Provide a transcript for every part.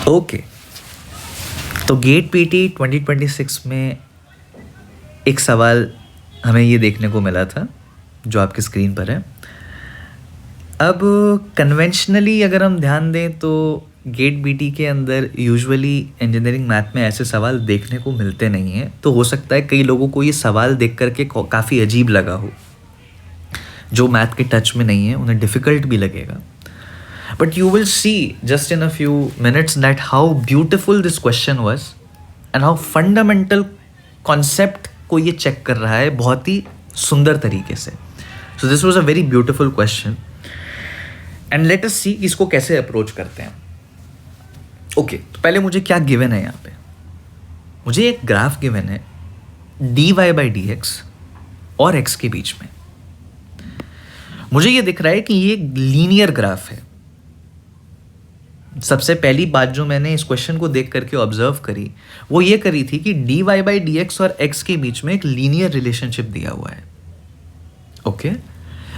Okay, तो gate PT 2026 में एक सवाल हमें ये देखने को मिला था जो आपकी स्क्रीन पर है। अब कन्वेंशनली अगर हम ध्यान दें तो गेट बीटी के अंदर यूजुअली इंजीनियरिंग मैथ में ऐसे सवाल देखने को मिलते नहीं हैं, तो हो सकता है कई लोगों को ये सवाल देख करके काफ़ी अजीब लगा हो। जो मैथ के टच में नहीं है उन्हें डिफ़िकल्ट भी लगेगा, but you will see just in a few minutes that how beautiful this question was and how fundamental concept को ये चेक कर रहा है बहुत ही सुंदर तरीके से। So this was a very beautiful question and let us see इसको कैसे अप्रोच करते हैं। ओके, तो पहले मुझे क्या गिवन है यहाँ पे? मुझे एक ग्राफ गिवन है dy/dx और x के बीच में। मुझे ये दिख रहा है कि ये लीनियर ग्राफ है। सबसे पहली बात जो मैंने इस क्वेश्चन को देख करके ऑब्जर्व करी वो ये करी थी कि dy/dx और x के बीच में एक लीनियर रिलेशनशिप दिया हुआ है। ओके,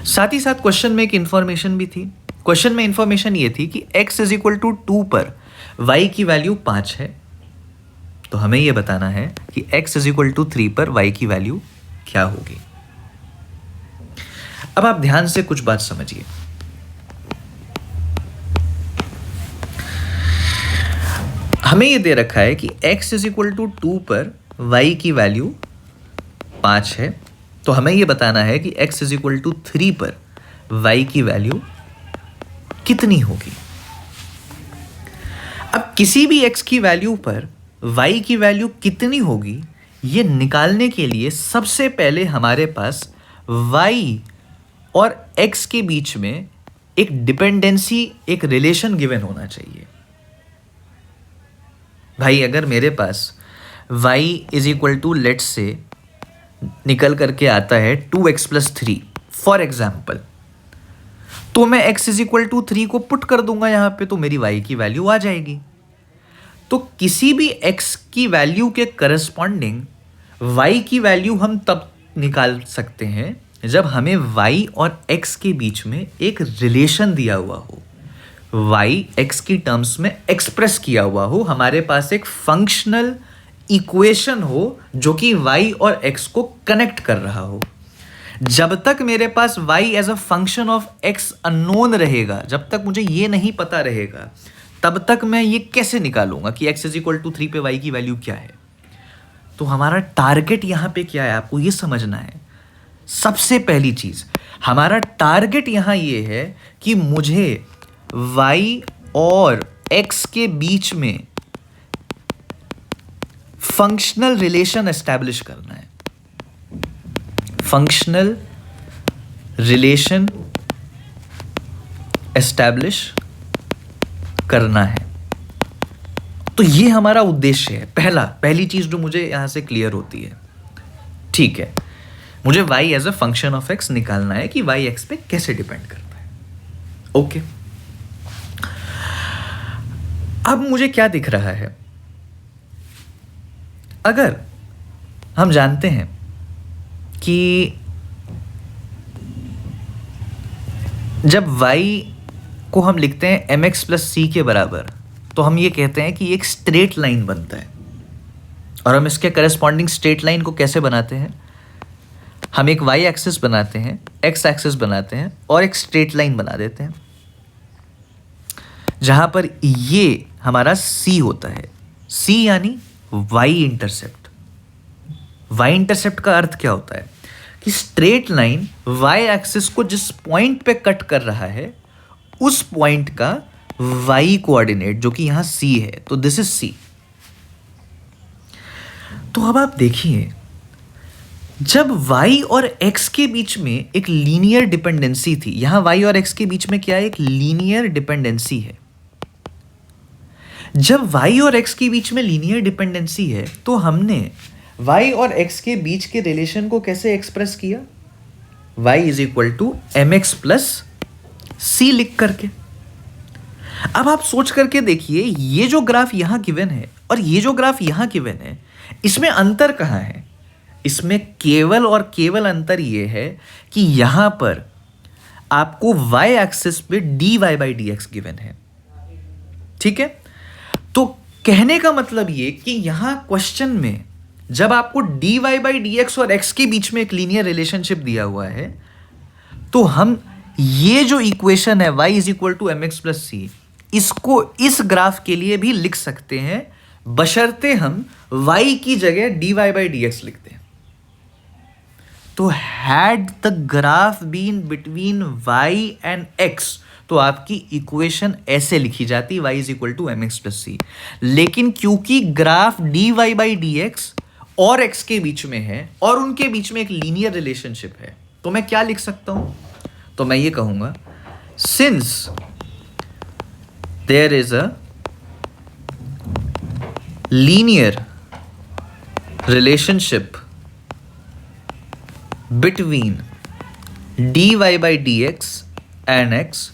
साथ ही साथ क्वेश्चन में एक इंफॉर्मेशन भी थी। क्वेश्चन में इंफॉर्मेशन ये थी कि x = 2 पर y की वैल्यू 5 है, तो हमें ये बताना है कि x = 3 पर y की वैल्यू क्या होगी। अब आप ध्यान से कुछ बात समझिए। हमें ये दे रखा है कि x = 2 पर y की वैल्यू 5 है, तो हमें ये बताना है कि x = 3 पर y की वैल्यू कितनी होगी। अब किसी भी x की वैल्यू पर y की वैल्यू कितनी होगी ये निकालने के लिए सबसे पहले हमारे पास y और x के बीच में एक डिपेंडेंसी, एक रिलेशन गिवन होना चाहिए। भाई अगर मेरे पास y = लेट्स से निकल करके आता है 2x + 3 फॉर एग्जाम्पल, तो मैं x = 3 को पुट कर दूंगा यहाँ पे, तो मेरी y की वैल्यू आ जाएगी। तो किसी भी x की वैल्यू के करस्पॉन्डिंग y की वैल्यू हम तब निकाल सकते हैं जब हमें y और x के बीच में एक रिलेशन दिया हुआ हो, y x की टर्म्स में एक्सप्रेस किया हुआ हो, हमारे पास एक फंक्शनल इक्वेशन हो जो कि y और x को कनेक्ट कर रहा हो। जब तक मेरे पास y as a function of x unknown रहेगा, जब तक मुझे ये नहीं पता रहेगा, तब तक मैं ये कैसे निकालूंगा कि x = 3 पे y की वैल्यू क्या है। तो हमारा टारगेट यहां पे क्या है आपको ये समझना है। सबसे पहली चीज हमारा टारगेट यहां ये है कि मुझे y और x के बीच में फंक्शनल रिलेशन एस्टैब्लिश करना है। फंक्शनल रिलेशन एस्टैब्लिश करना है, तो ये हमारा उद्देश्य है। पहली चीज जो मुझे यहां से क्लियर होती है, ठीक है, मुझे y as a function of x निकालना है कि y x पे कैसे डिपेंड करता है। ओके, अब मुझे क्या दिख रहा है? अगर हम जानते हैं कि जब y को हम लिखते हैं mx + c के बराबर, तो हम ये कहते हैं कि एक स्ट्रेट लाइन बनता है। और हम इसके करस्पॉन्डिंग स्ट्रेट लाइन को कैसे बनाते हैं? हम एक y एक्सिस बनाते हैं, x एक्सिस बनाते हैं और एक स्ट्रेट लाइन बना देते हैं जहां पर ये हमारा c होता है। c यानी y इंटरसेप्ट। y इंटरसेप्ट का अर्थ क्या होता है कि स्ट्रेट लाइन y एक्सिस को जिस पॉइंट पे कट कर रहा है उस पॉइंट का y कोऑर्डिनेट जो कि यहां c है, तो दिस इज c। तो अब आप देखिए, जब y और x के बीच में एक लीनियर डिपेंडेंसी थी, यहां y और x के बीच में क्या है? एक लीनियर डिपेंडेंसी है। जब y और x के बीच में लीनियर डिपेंडेंसी है तो हमने y और x के बीच के रिलेशन को कैसे एक्सप्रेस किया? y = mx + c लिख करके। अब आप सोच करके देखिए, ये जो ग्राफ यहां गिवन है और ये जो ग्राफ यहां गिवन है, इसमें अंतर कहां है? इसमें केवल और केवल अंतर ये है कि यहां पर आपको y एक्सिस पे dy/dx गिवन है, ठीक है। तो कहने का मतलब ये कि यहां क्वेश्चन में जब आपको dy बाई डी एक्स और x के बीच में एक लीनियर रिलेशनशिप दिया हुआ है, तो हम ये जो इक्वेशन है y is equal to M X plus C, इसको इस ग्राफ के लिए भी लिख सकते हैं, बशर्ते हम y की जगह dy बाई डी एक्स लिखते हैं। तो had the graph been between y and x, तो आपकी इक्वेशन ऐसे लिखी जाती y is equal to M X plus C. लेकिन क्योंकि graph dy by D X और x के बीच में है और उनके बीच में एक लीनियर रिलेशनशिप है, तो मैं क्या लिख सकता हूं? तो मैं ये कहूंगा, since there is a linear relationship between dy by D x and x,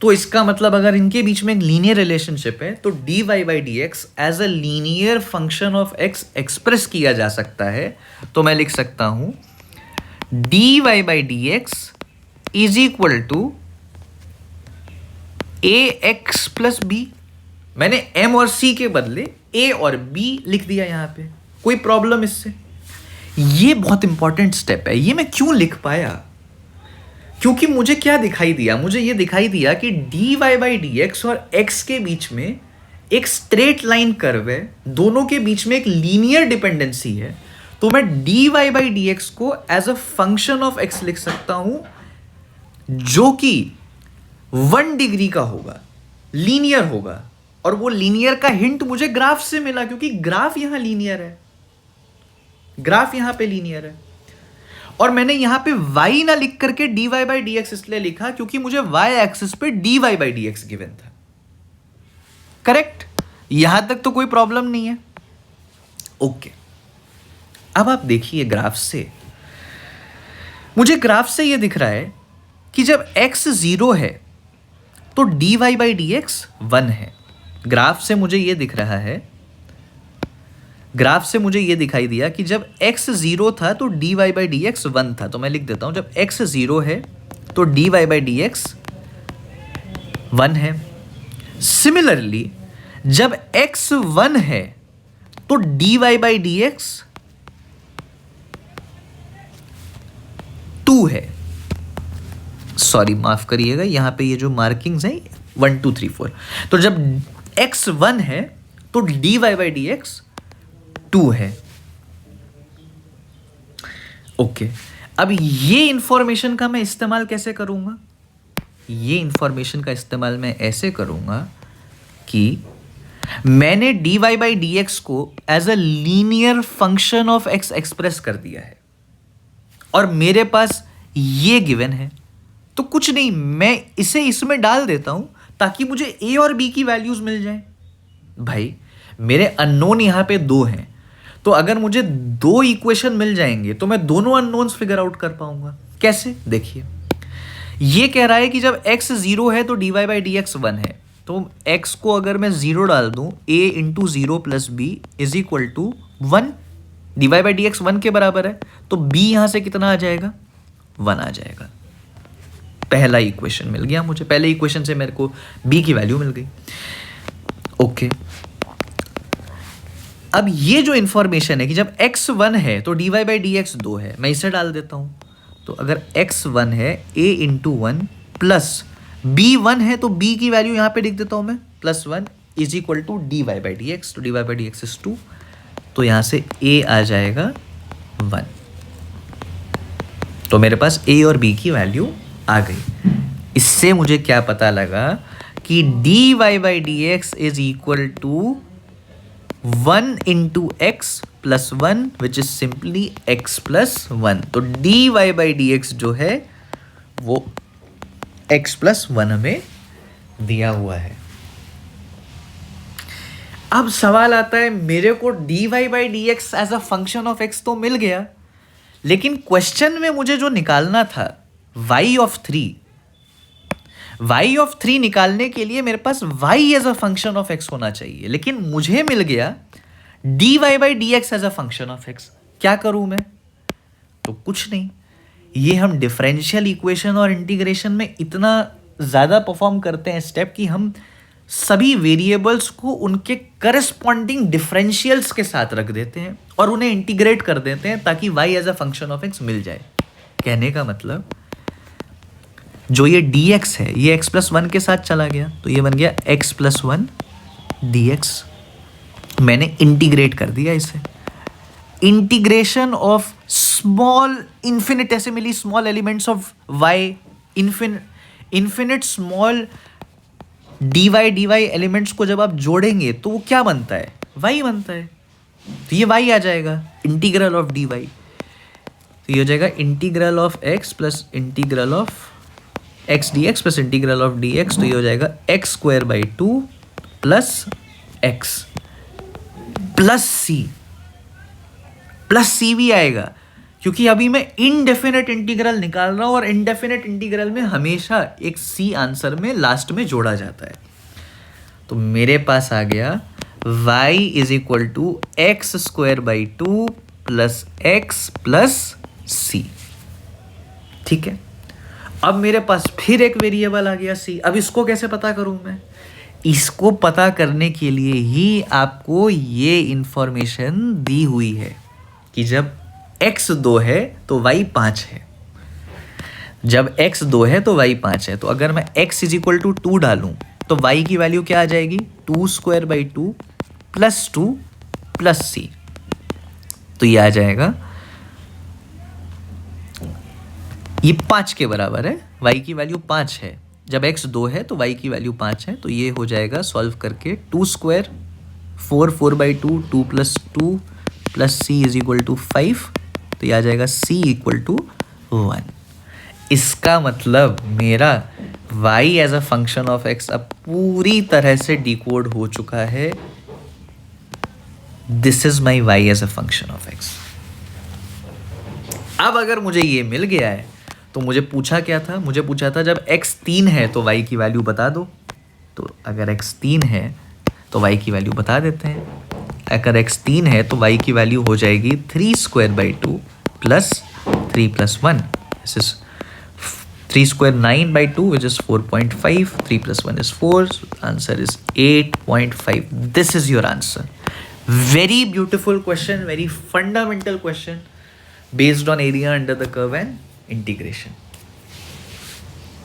तो इसका मतलब अगर इनके बीच में एक लीनियर रिलेशनशिप है तो dy by D x as a linear function of x express किया जा सकता है। तो मैं लिख सकता हूं dy by D x is equal to ax plus b. मैंने m और c के बदले a और b लिख दिया यहां पे, कोई प्रॉब्लम इससे? ये बहुत इंपॉर्टेंट स्टेप है। ये मैं क्यों लिख पाया? क्योंकि मुझे क्या दिखाई दिया? मुझे ये दिखाई दिया कि dy बाई डी एक्स और x के बीच में एक स्ट्रेट लाइन कर्व है, दोनों के बीच में एक लीनियर डिपेंडेंसी है। तो मैं dy बाई डी एक्स को as a function of x लिख सकता हूं, जो कि 1 डिग्री का होगा, लीनियर होगा। और वो लीनियर का हिंट मुझे ग्राफ से मिला, क्योंकि ग्राफ यहां लीनियर है, ग्राफ यहां पे लीनियर है। और मैंने यहां पे y ना लिख करके dy बाई डी एक्स इसलिए लिखा क्योंकि मुझे y एक्सिस पे dy by D x given था। करेक्ट? यहां तक तो कोई प्रॉब्लम नहीं है। ओके, अब आप देखिए ग्राफ से, मुझे ग्राफ से यह दिख रहा है कि जब x 0 है तो dy बाई डी एक्स 1 है। ग्राफ से मुझे यह दिख रहा है, ग्राफ से मुझे यह दिखाई दिया कि जब x 0 था तो dy बाई डी एक्स 1 था। तो मैं लिख देता हूं, जब x 0 है तो dy बाई डी एक्स 1 है। सिमिलरली जब x 1 है तो dy बाई डी एक्स 2 है। सॉरी, माफ करिएगा, यहां पे ये जो मार्किंग्स हैं 1 2 3 4, तो जब x 1 है तो dy बाई डी एक्स 2 है। ओके, अब ये इंफॉर्मेशन का मैं इस्तेमाल कैसे करूंगा? ये इंफॉर्मेशन का इस्तेमाल मैं ऐसे करूंगा कि मैंने dy बाई डी एक्स को as a linear function of x express कर दिया है और मेरे पास ये गिवन है। तो कुछ नहीं, मैं इसे इसमें डाल देता हूं ताकि मुझे a और b की वैल्यूज मिल जाए। भाई, मेरे अननोन यहां पे 2 हैं, तो अगर मुझे 2 इक्वेशन मिल जाएंगे तो मैं दोनों अननोन्स फिगर आउट कर पाऊंगा। कैसे? देखिए, ये कह रहा है कि जब x 0 है तो dy बाई डी एक्स 1 है। तो x को अगर मैं 0 डाल दूं, a into 0 plus b is equal to 1, dy by D x 1 के बराबर है, तो b यहां से कितना आ जाएगा? 1 आ जाएगा। पहला इक्वेशन मिल गया मुझे, पहले इक्वेशन से मेरे को b की वैल्यू मिल गई। ओके, अब ये जो इंफॉर्मेशन है कि जब x 1 है तो dy बाई डी एक्स 2 है, मैं इसे डाल देता हूं। तो अगर x 1 है a इंटू 1 प्लस b 1 है तो b की वैल्यू यहां पे लिख देता हूं मैं, plus 1 is equal to dy by D x. तो dy by D x is 2, तो यहां से a आ जाएगा 1। तो मेरे पास a और b की वैल्यू आ गई। इससे मुझे क्या पता लगा कि dy by D x is equal to 1 into x plus 1 which is simply x plus 1। तो dy बाई डी एक्स जो है वो x प्लस 1 हमें दिया हुआ है। अब सवाल आता है, मेरे को dy by D x as a function of x तो मिल गया, लेकिन क्वेश्चन में मुझे जो निकालना था y ऑफ 3 निकालने के लिए मेरे पास y as a function of x होना चाहिए, लेकिन मुझे मिल गया dy by D x as a function of x। क्या करूं मैं? तो कुछ नहीं, ये हम डिफरेंशियल इक्वेशन और इंटीग्रेशन में इतना ज़्यादा परफॉर्म करते हैं स्टेप कि हम सभी वेरिएबल्स को उनके करस्पॉन्डिंग डिफरेंशियल्स के साथ रख देते हैं और उन्हें इंटीग्रेट कर देते हैं ताकि y as a function of x मिल जाए। कहने का मतलब जो ये dx है ये x प्लस वन के साथ चला गया तो ये बन गया x प्लस वन dx। मैंने इंटीग्रेट कर दिया इसे। Integration of small infinitesimally small elements of y, infinite small dy elements को जब आप जोड़ेंगे तो वो क्या बनता है, y बनता है। तो ये y आ जाएगा इंटीग्रल ऑफ dy। तो ये हो जाएगा integral of x plus integral of x dx plus integral of dx। तो ये हो जाएगा x square by 2 plus x plus c भी आएगा क्योंकि अभी मैं इनडेफिनेट इंटीग्रल निकाल रहा हूं और इनडेफिनेट इंटीग्रल में हमेशा एक c आंसर में लास्ट में जोड़ा जाता है। तो मेरे पास आ गया y is equal to x square by 2 plus x plus c। ठीक है, अब मेरे पास फिर एक वेरिएबल आ गया c। अब इसको कैसे पता करूं मैं? इसको पता करने के लिए ही आपको ये इंफॉर्मेशन दी हुई है कि जब x 2 है तो y 5 है, जब x 2 है तो y 5 है। तो अगर मैं x इज इक्वल टू 2 डालूं तो y की वैल्यू क्या आ जाएगी, 2 square by 2 plus 2 plus c। तो ये आ जाएगा, ये 5 के बराबर है, y की वैल्यू 5 है। जब x 2 है तो y की वैल्यू 5 है। तो ये हो जाएगा सॉल्व करके 2 square 4 by 2 2 plus 2 plus c is equal to 5। तो ये आ जाएगा c इक्वल टू 1। इसका मतलब मेरा y as a function of x अब पूरी तरह से डिकोड हो चुका है। This is my y as a function of x। अब अगर मुझे ये मिल गया है तो मुझे पूछा क्या था, मुझे पूछा था जब x 3 है तो y की वैल्यू बता दो। तो अगर x 3 है तो y की वैल्यू बता देते हैं। अगर x 3 है तो y की वैल्यू हो जाएगी 3 square by 2 plus 3 plus 1। This is 3 square 9 by 2 which is 4.5, 3 plus 1 is 4, answer is 8.5। This is your answer. Very beautiful question, very fundamental question based on area under the curve and integration.